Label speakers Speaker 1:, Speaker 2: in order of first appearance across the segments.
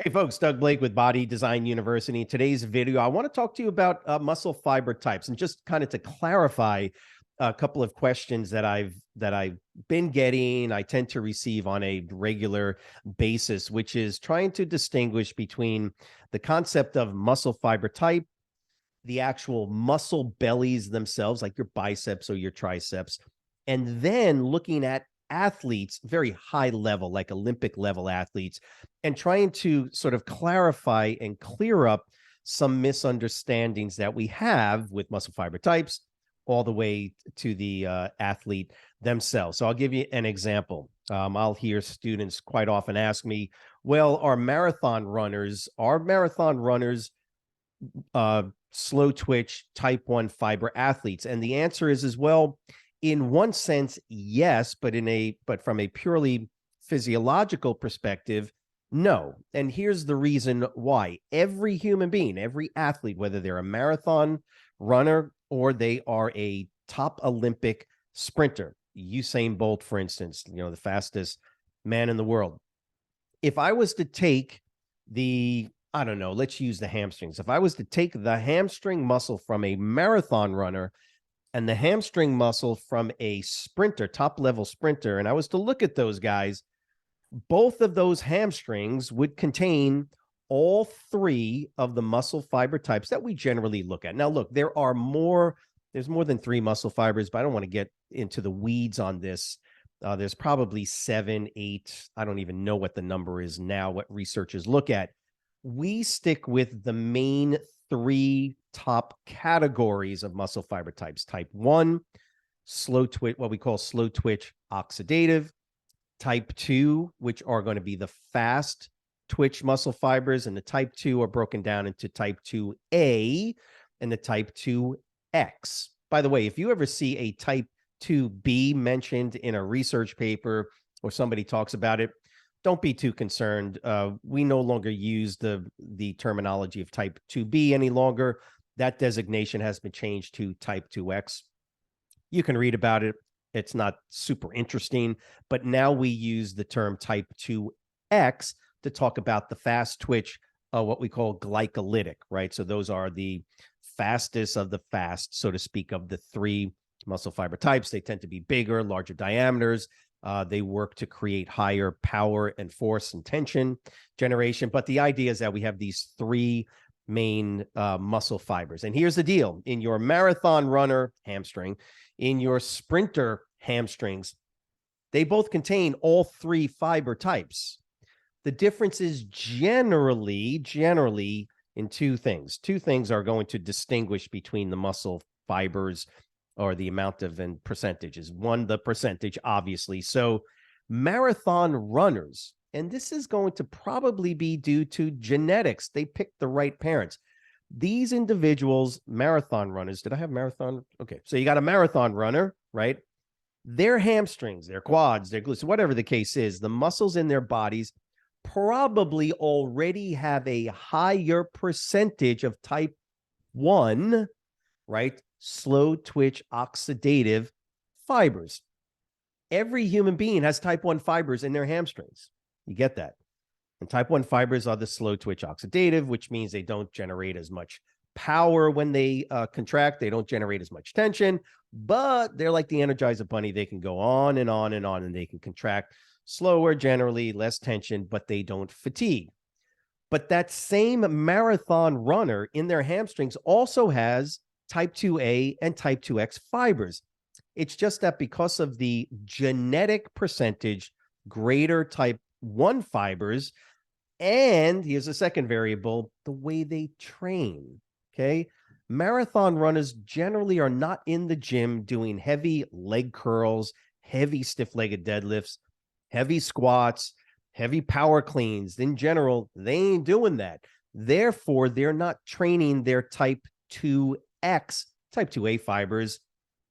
Speaker 1: Hey folks, Doug Blake with Body Design University. In today's video, I want to talk to you about muscle fiber types and just kind of to clarify a couple of questions that I've been getting. I tend to receive on a regular basis, which is trying to distinguish between the concept of muscle fiber type, the actual muscle bellies themselves, like your biceps or your triceps, and then looking at athletes, very high level, like Olympic level athletes, and trying to sort of clarify and clear up some misunderstandings that we have with muscle fiber types all the way to the athlete themselves. So I'll give you an example. I'll hear students quite often ask me, well, are marathon runners slow twitch type 1 fiber athletes? And the answer is well, in one sense, yes, but from a purely physiological perspective, no. And here's the reason why. Every human being, every athlete, whether they're a marathon runner or they are a top Olympic sprinter, Usain Bolt, for instance, the fastest man in the world. If I was to take I don't know, let's use the hamstrings. If I was to take the hamstring muscle from a marathon runner and the hamstring muscle from a sprinter, top level sprinter, and I was to look at those guys, both of those hamstrings would contain all three of the muscle fiber types that we generally look at. Now, look, there's more than three muscle fibers, but I don't want to get into the weeds on this. There's probably 7, 8. I don't even know what the number is now, what researchers look at. We stick with the main three top categories of muscle fiber types. Type 1, slow twitch, what we call slow twitch oxidative. Type 2, which are going to be the fast twitch muscle fibers, and the type 2 are broken down into type 2A and the type 2X. By the way, if you ever see a type 2B mentioned in a research paper or somebody talks about it, don't be too concerned. We no longer use the terminology of type 2B any longer. That designation has been changed to type 2X. You can read about it. It's not super interesting, but now we use the term type 2X to talk about the fast twitch, what we call glycolytic, right? So those are the fastest of the fast, so to speak, of the three muscle fiber types. They tend to be bigger, larger diameters. They work to create higher power and force and tension generation. But the idea is that we have these three main muscle fibers. And here's the deal. In your marathon runner hamstring, in your sprinter hamstrings, they both contain all three fiber types. The difference is generally in two things. Two things are going to distinguish between the muscle fibers or the amount of and percentages. One, the percentage, obviously. So marathon runners, and this is going to probably be due to genetics. They picked the right parents. These individuals, marathon runners, did I have marathon? Okay, so you got a marathon runner, right? Their hamstrings, their quads, their glutes, whatever the case is, the muscles in their bodies probably already have a higher percentage of type 1, right? Slow twitch oxidative fibers. Every human being has type 1 fibers in their hamstrings. You get that? And type 1 fibers are the slow twitch oxidative, which means they don't generate as much power when they contract. They don't generate as much tension, but they're like the Energizer Bunny. They can go on and on and on, and they can contract slower, generally less tension, but they don't fatigue. But that same marathon runner in their hamstrings also has type 2A and type 2X fibers. It's just that because of the genetic percentage greater type 1 fibers, and here's a second variable, the way they train, okay? Marathon runners generally are not in the gym doing heavy leg curls, heavy stiff-legged deadlifts, heavy squats, heavy power cleans. In general, they ain't doing that. Therefore, they're not training their type 2X, type 2A fibers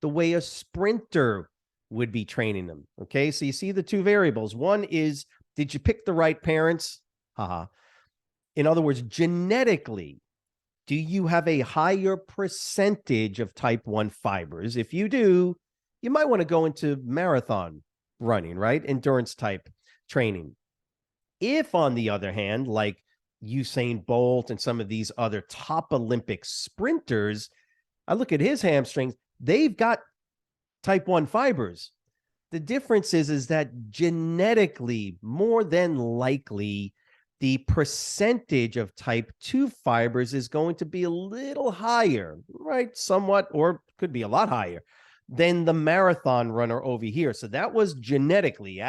Speaker 1: the way a sprinter would be training them. Okay, so you see the two variables. One is, did you pick the right parents? Haha. In other words, genetically, do you have a higher percentage of type 1 fibers? If you do, you might want to go into marathon running, right? Endurance type training. If, on the other hand, like Usain Bolt and some of these other top Olympic sprinters, I look at his hamstrings, they've got type 1 fibers. The difference is that genetically, more than likely, the percentage of type 2 fibers is going to be a little higher, right? Somewhat, or could be a lot higher than the marathon runner over here. So that was genetically,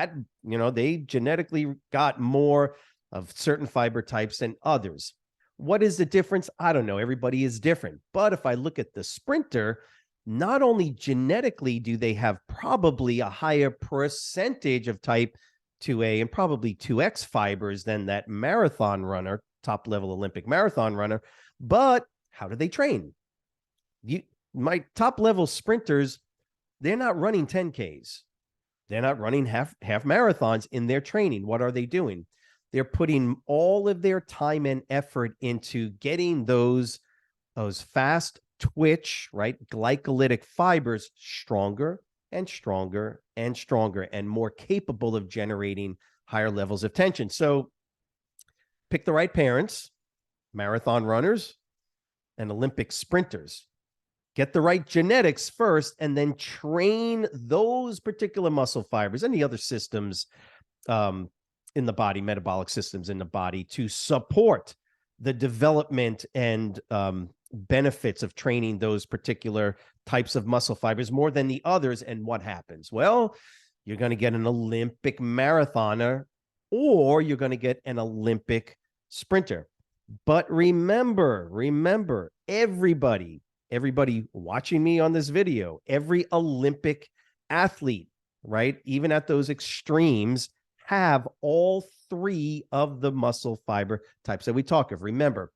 Speaker 1: they genetically got more of certain fiber types than others. What is the difference? I don't know. Everybody is different. But if I look at the sprinter, not only genetically do they have probably a higher percentage of type 2A and probably 2X fibers than that marathon runner, top level Olympic marathon runner, but how do they train? My top level sprinters, they're not running 10Ks. They're not running half marathons in their training. What are they doing? They're putting all of their time and effort into getting those fast twitch, right, glycolytic fibers stronger and stronger and stronger and more capable of generating higher levels of tension. So pick the right parents, marathon runners and Olympic sprinters. Get the right genetics first, and then train those particular muscle fibers and the other systems in the body, metabolic systems in the body, to support the development and benefits of training those particular types of muscle fibers more than the others. And what happens? Well, you're going to get an Olympic marathoner, or you're going to get an Olympic sprinter. But remember, everybody watching me on this video, every Olympic athlete, right, even at those extremes, have all three of the muscle fiber types that we talk of. Remember,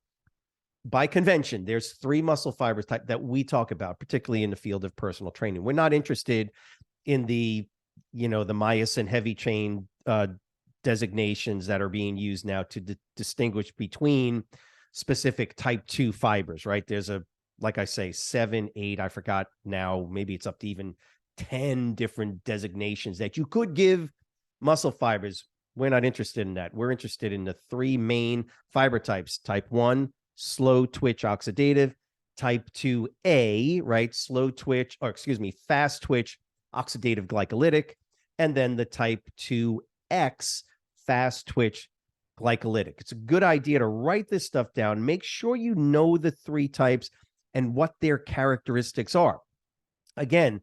Speaker 1: by convention, there's three muscle fibers type that we talk about, particularly in the field of personal training. We're not interested in the myosin heavy chain designations that are being used now to distinguish between specific type 2 fibers, right? There's like I say, 7, 8, I forgot now, maybe it's up to even 10 different designations that you could give muscle fibers. We're not interested in that. We're interested in the three main fiber types: type 1, slow twitch oxidative; type 2A, right, fast twitch oxidative glycolytic; and then the type 2X, fast twitch glycolytic. It's a good idea to write this stuff down. Make sure you know the three types and what their characteristics are. Again,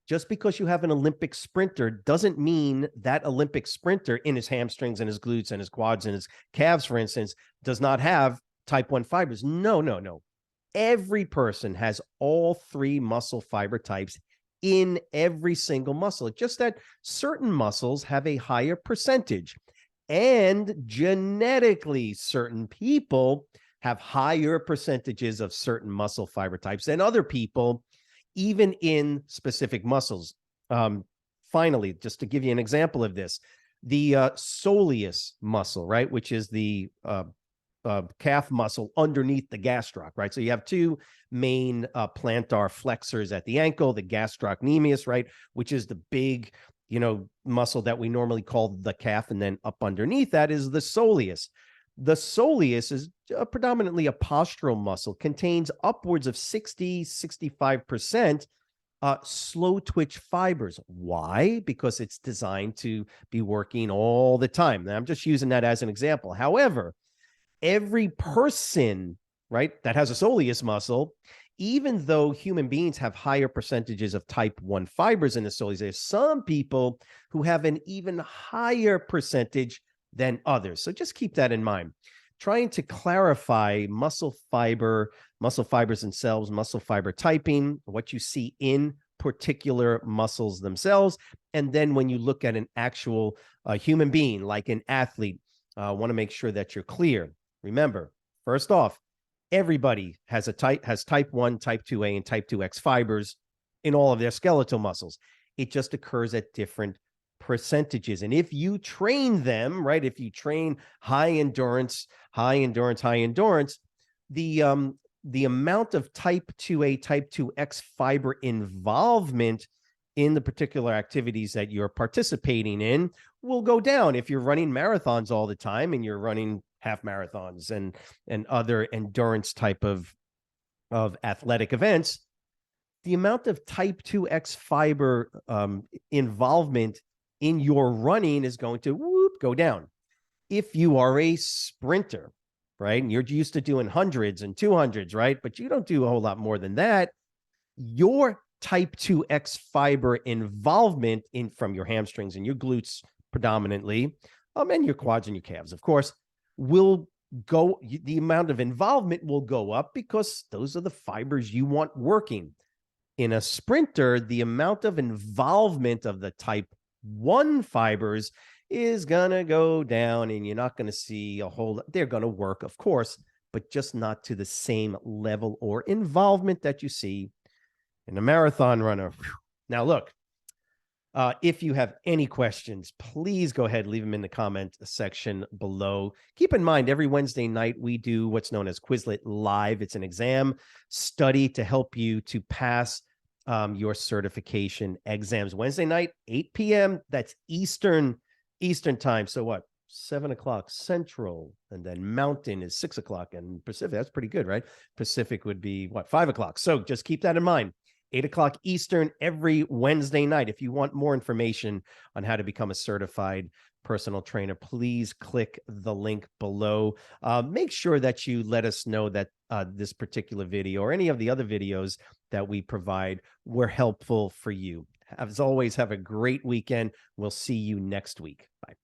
Speaker 1: just because you have an Olympic sprinter doesn't mean that Olympic sprinter in his hamstrings and his glutes and his quads and his calves, for instance, does not have type 1 fibers. No. Every person has all three muscle fiber types in every single muscle. It's just that certain muscles have a higher percentage, and genetically, certain people have higher percentages of certain muscle fiber types than other people, even in specific muscles. Finally, just to give you an example of this, the soleus muscle, right, which is the calf muscle underneath the gastroc, right? So you have two main plantar flexors at the ankle, the gastrocnemius, right, which is the big, muscle that we normally call the calf, and then up underneath that is the soleus. The soleus is predominantly a postural muscle, contains upwards of 65% slow twitch fibers. Why? Because it's designed to be working all the time. Now, I'm just using that as an example. However, every person, right, that has a soleus muscle, even though human beings have higher percentages of type 1 fibers in the soleus, there's some people who have an even higher percentage than others. So just keep that in mind. Trying to clarify muscle fibers themselves, muscle fiber typing, what you see in particular muscles themselves. And then when you look at an actual human being, like an athlete, want to make sure that you're clear. Remember, first off, everybody has type 1, type 2A, and type 2X fibers in all of their skeletal muscles. It just occurs at different percentages. And if you train them, right, if you train high endurance, the amount of type 2A, type 2X fiber involvement in the particular activities that you're participating in will go down. If you're running marathons all the time and you're running half marathons and other endurance type of athletic events, the amount of type 2X fiber involvement in your running is going to go down. If you are a sprinter, right, and you're used to doing hundreds and 200s, right, but you don't do a whole lot more than that, your type 2X fiber involvement in from your hamstrings and your glutes predominantly, and your quads and your calves, of course, will go, the amount of involvement will go up because those are the fibers you want working. In a sprinter, the amount of involvement of the type 1 fibers is going to go down, and you're not going to see a whole, they're going to work, of course, but just not to the same level or involvement that you see in a marathon runner. Now, look, if you have any questions, please go ahead, leave them in the comment section below. Keep in mind, every Wednesday night, we do what's known as Quizlet Live. It's an exam study to help you to pass your certification exams. Wednesday night, 8 p.m. That's Eastern time. So what? 7 o'clock Central, and then Mountain is 6 o'clock, and Pacific. That's pretty good, right? Pacific would be what? 5 o'clock. So just keep that in mind. 8 o'clock Eastern every Wednesday night. If you want more information on how to become a certified personal trainer, please click the link below. Make sure that you let us know that this particular video or any of the other videos that we provide were helpful for you. As always, have a great weekend. We'll see you next week. Bye.